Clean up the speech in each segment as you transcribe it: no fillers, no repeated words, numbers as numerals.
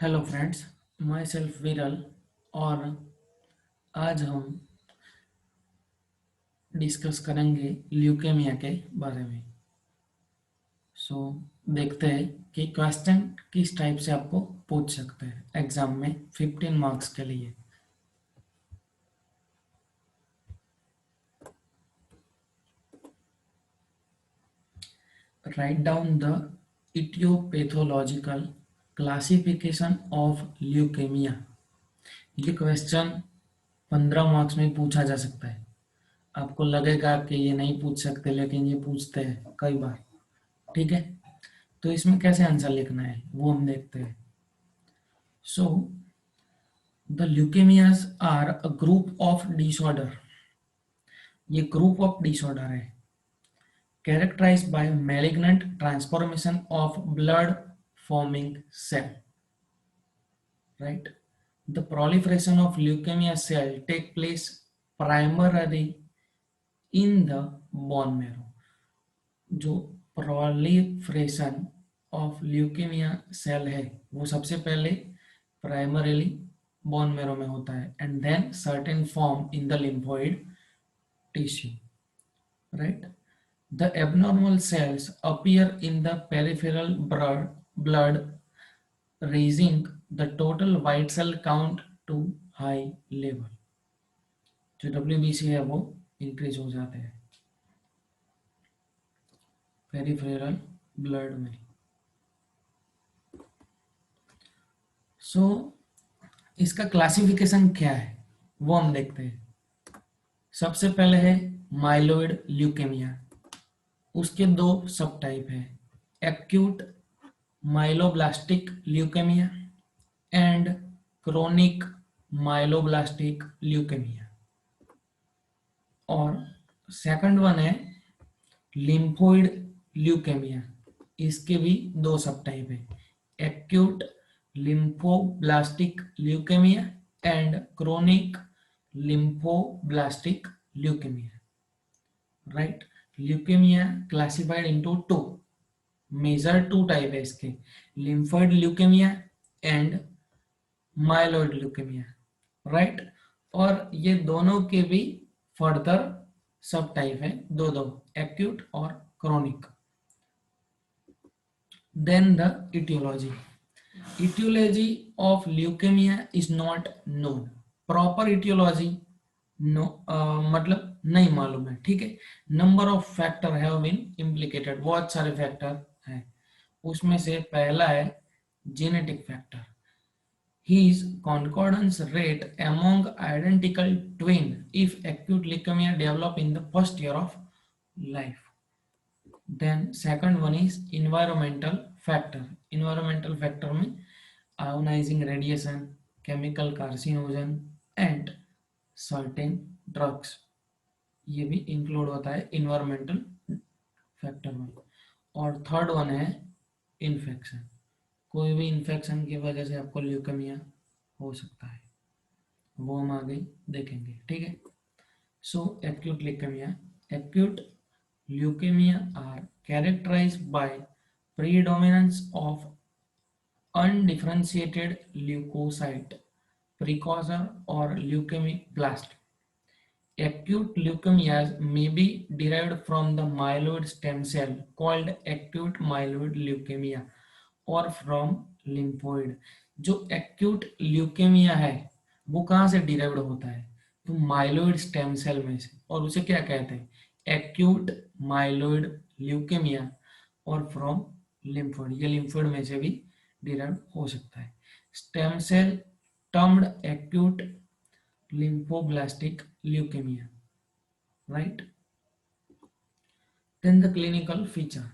Hello friends, my self विरल। और आज हम डिस्कस करेंगे ल्यूकेमिया के बारे में। सो देखते हैं कि क्वेश्चन किस टाइप से आपको पूछ सकते हैं एग्जाम में 15 मार्क्स के लिए। Write down the etiopathological classification of leukemia. ये क्वेश्चन 15 मार्क्स में पूछा जा सकता है। आपको लगेगा कि ये नहीं पूछ सकते, लेकिन ये पूछते हैं कई बार। ठीक है, तो इसमें कैसे आंसर लिखना है वो हम देखते हैं। So the leukemias are a group of disorder. ये ग्रुप ऑफ डिसऑर्डर है characterized by malignant transformation of blood forming cell. Right, the proliferation of leukemia cell take place primarily in the bone marrow। जो proliferation of leukaemia cell है वो सबसे पहले primarily bone marrow में होता है and then certain form in the lymphoid tissue. Right, the abnormal cells appear in the peripheral blood raising the total white cell count to high level. जो WBC है वो इंक्रीज हो जाते हैं peripheral blood में। सो इसका क्लासिफिकेशन क्या है वो हम देखते हैं। सबसे पहले है माइलोइड ल्यूकेमिया। उसके दो सब टाइप है, acute myeloblastic leukemia and chronic myeloblastic leukemia. और सेकंड वन है लिम्फोइड ल्यूकेमिया। इसके भी दो सब टाइप है, acute lymphoblastic leukemia and chronic lymphoblastic leukaemia. Right, leukemia classified into two, major two type है इसके, lymphoid leukemia and myeloid leukemia. Right, और ये दोनों के भी फर्दर सब टाइप है, दो दो, एक्यूट और chronic. Then the etiology etiology of leukemia is not known। Proper etiology no मतलब नहीं मालूम है। ठीक है, number of factor have been implicated, बहुत सारे फैक्टर हैं। उसमें से पहला है genetic factor. His concordance rate among identical twin if acute leukemia develop in the first year of life। Then second one is environmental factor। environmental factor में ionizing radiation, chemical carcinogen and certain drugs, ये भी include होता है environmental factor में। और third one है infection. कोई भी इन्फेक्शन की वजह से आपको ल्यूकेमिया हो सकता है, वो हम आगे देखेंगे। ठीक है, so acute leukemia. Acute leukemia are characterized by predominance of undifferentiated leukocyte precursor or leukemic blast। Acute leukemias may be derived from the myeloid stem cell called acute myeloid leukemia or from lymphoid। जो acute leukemia है वो कहाँ से derived होता है, तो myeloid stem cell में से, और उसे क्या कहते हैं, एक्यूट माइलोइड ल्यूकेमिया, और फ्रॉम लिम्फोइड, ये लिम्फोइड में से भी डिराइव हो सकता है। Stem cell termed acute lymphoblastic leukaemia. Right, then the clinical feature.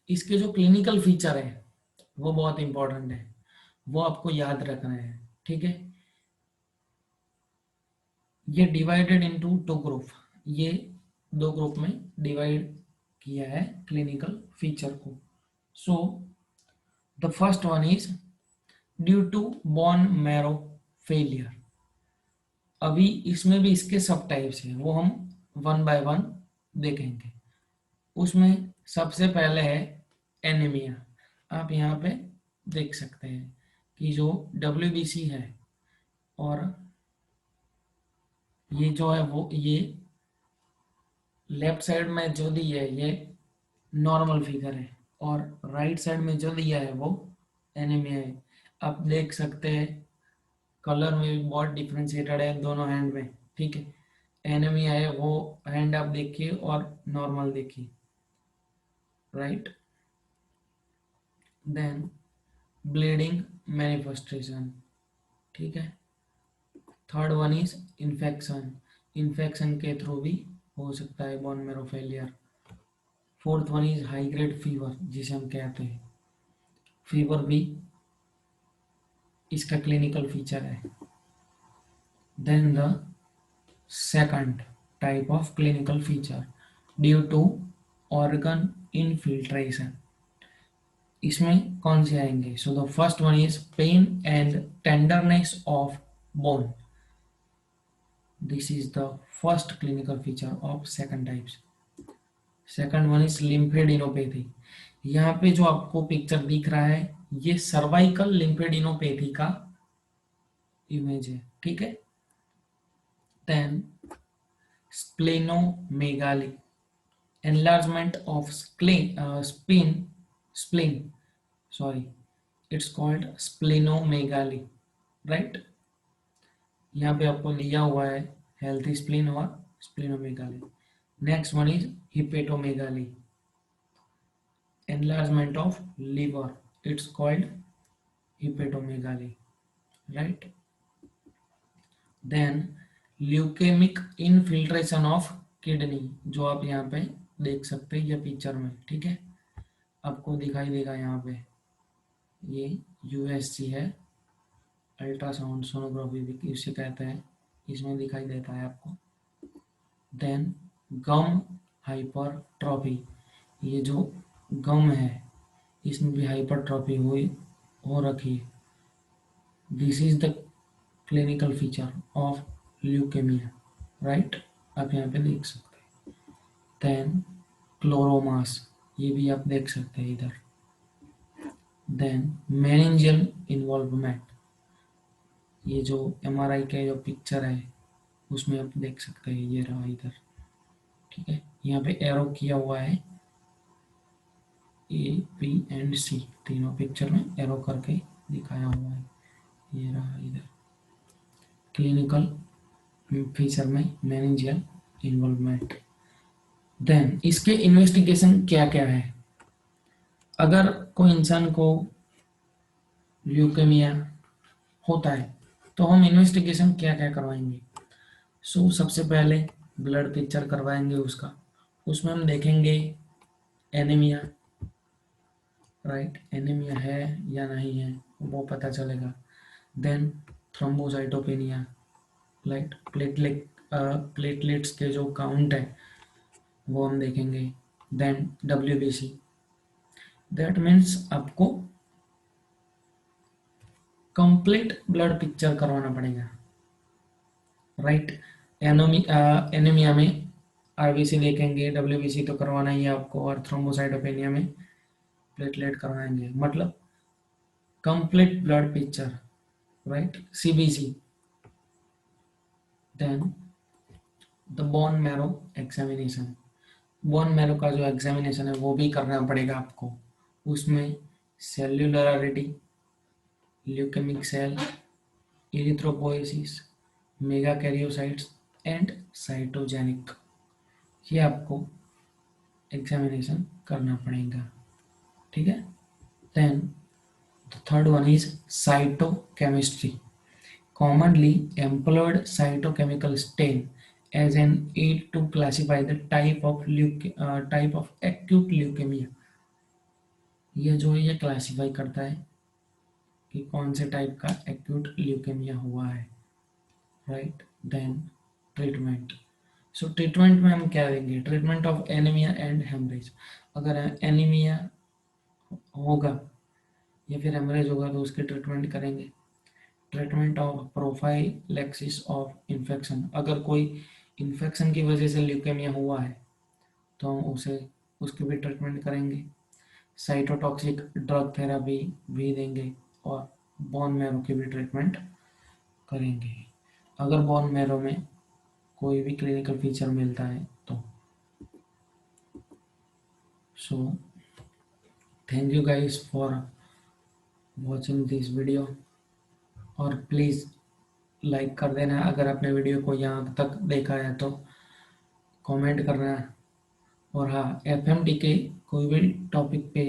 इसके जो क्लिनिकल फीचर है वो बहुत इंपॉर्टेंट है, वो आपको याद रखना है। ठीक है, ये डिवाइडेड इनटू टू ग्रुप, ये दो ग्रुप में डिवाइड किया है क्लिनिकल फीचर को। So the first one is due to bone marrow failure. अभी इसमें भी इसके सब टाइप्स हैं, वो हम वन बाय वन देखेंगे। उसमें सबसे पहले है एनीमिया। आप यहाँ पे देख सकते हैं कि जो WBC है और ये जो है वो ये लेफ्ट साइड में जो दी है ये नॉर्मल फिगर है और राइट साइड में जो दिया है वो एनीमिया है। आप देख सकते हैं कलर में भी बहुत डिफ्रेंशिएटेड है दोनों हैंड में, ठीक है। एनीमिया है वो हैंड आप देखिए और नॉर्मल देखिए, राइट। देन ब्लीडिंग मैनिफेस्टेशन, ठीक है। Third one is infection, infection के थ्रू भी हो सकता है bone marrow failure. Fourth one is high grade fever, जिसे हम कहते हैं फीवर भी इसका क्लिनिकल फीचर है। Then the second type of clinical feature due to organ infiltration, इसमें कौन से आएंगे? So the first one is pain and tenderness of bone, this is the first clinical feature of second types. Second one is lymphadenopathy, यहाँ पे जो आपको picture दिख रहा है ये सर्वाइकल लिम्फेडिनोपैथी का इमेज है, ठीक है। Then splenomegaly, enlargement of spleen, sorry, it's called splenomegaly, right। यहाँ पे आपको लिया हुआ है हेल्थी स्प्लीन और splenomegaly. Next one is hepatomegaly, enlargement of liver, it's called hepatomegaly, right। Then leukemic infiltration of kidney, जो आप यहाँ पे देख सकते हैं ये पिक्चर में, ठीक है। आपको दिखाई देगा यहाँ पे ये USG है, अल्ट्रासाउंड सोनोग्राफी भी इसे कहते हैं, इसमें दिखाई देता है आपको। देन गम हाइपरट्रॉफी, ये जो गम है इसमें भी हाइपरट्रॉफी हुई हो रखी है, this is the clinical feature of leukaemia, right. आप यहाँ पे देख सकते हैं। देन क्लोरोमास, ये भी आप देख सकते हैं इधर। देन मेनिंजियल इन्वॉल्वमेंट, ये जो MRI का जो पिक्चर है उसमें आप देख सकते हैं, ये रहा इधर, ठीक है। यहाँ पे एरो किया हुआ है A, B एंड C, तीनों पिक्चर में एरो करके दिखाया हुआ है, ये रहा इधर क्लिनिकल फीचर में मेनिंजियल इन्वॉल्वमेंट। देन इसके इन्वेस्टिगेशन क्या क्या है? अगर कोई इंसान को ल्यूकेमिया होता है तो हम इन्वेस्टिगेशन क्या क्या करवाएंगे? सो सबसे पहले ब्लड पिक्चर करवाएंगे उसका, उसमें हम देखेंगे एनीमिया, राइट, एनीमिया है या नहीं है वो पता चलेगा। देन थ्रोम्बोसाइटोपेनिया, राइट, प्लेटलेट्स के जो काउंट है वो हम देखेंगे। देन WBC, दैट मीन्स आपको कंप्लीट ब्लड पिक्चर करवाना पड़ेगा, राइट। एनीमिया में RBC देखेंगे, WBC तो करवाना ही है आपको, और थ्रोम्बोसाइटोपेनिया में प्लेटलेट करवाएंगे, मतलब complete blood picture, right, CBC। Then the bone marrow examination, bone marrow का जो एग्जामिनेशन है वो भी करना पड़ेगा आपको, उसमें cellularity, leukemic cell, erythropoiesis, megakaryocytes and cytogenic, ये आपको एग्जामिनेशन करना पड़ेगा, ठीक है। Then the third one is cytochemistry, commonly employed cytochemical stain as an aid to classify the type of acute leukemia, ये जो है ये क्लासीफाई करता है कि कौन से टाइप का एक्यूट ल्यूकेमिया हुआ है, right. Then treatment, so treatment में हम क्या देंगे? Treatment of anaemia and haemorrhage, अगर एनीमिया होगा या फिर हेमरेज होगा तो उसकी ट्रीटमेंट करेंगे। Treatment of prophylaxis of infection, अगर कोई इन्फेक्शन की वजह से ल्यूकेमिया हुआ है तो हम उसे उसकी भी ट्रीटमेंट करेंगे। साइटोटॉक्सिक ड्रग थेरेपी भी देंगे और बोन मैरो की भी ट्रीटमेंट करेंगे अगर बोन मैरो में कोई भी क्लिनिकल फीचर मिलता है तो। So thank you guys for watching this video, और प्लीज़ लाइक कर देना अगर आपने वीडियो को यहाँ तक देखा है तो, कमेंट करना। और हाँ, एफएमडी के कोई भी टॉपिक पे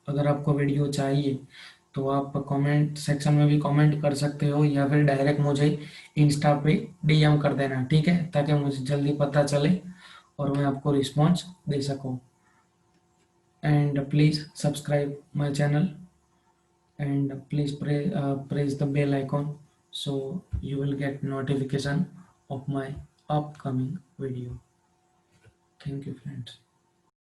अगर आपको वीडियो चाहिए तो आप कमेंट सेक्शन में भी कमेंट कर सकते हो, या फिर डायरेक्ट मुझे इंस्टा पे डीएम कर देना, ठीक है, ताकि मुझे जल्दी पता चले और मैं आपको रिस्पॉन्स दे सकूँ। And please subscribe my channel and please press the bell icon so you will get notification of my upcoming video. Thank you friends.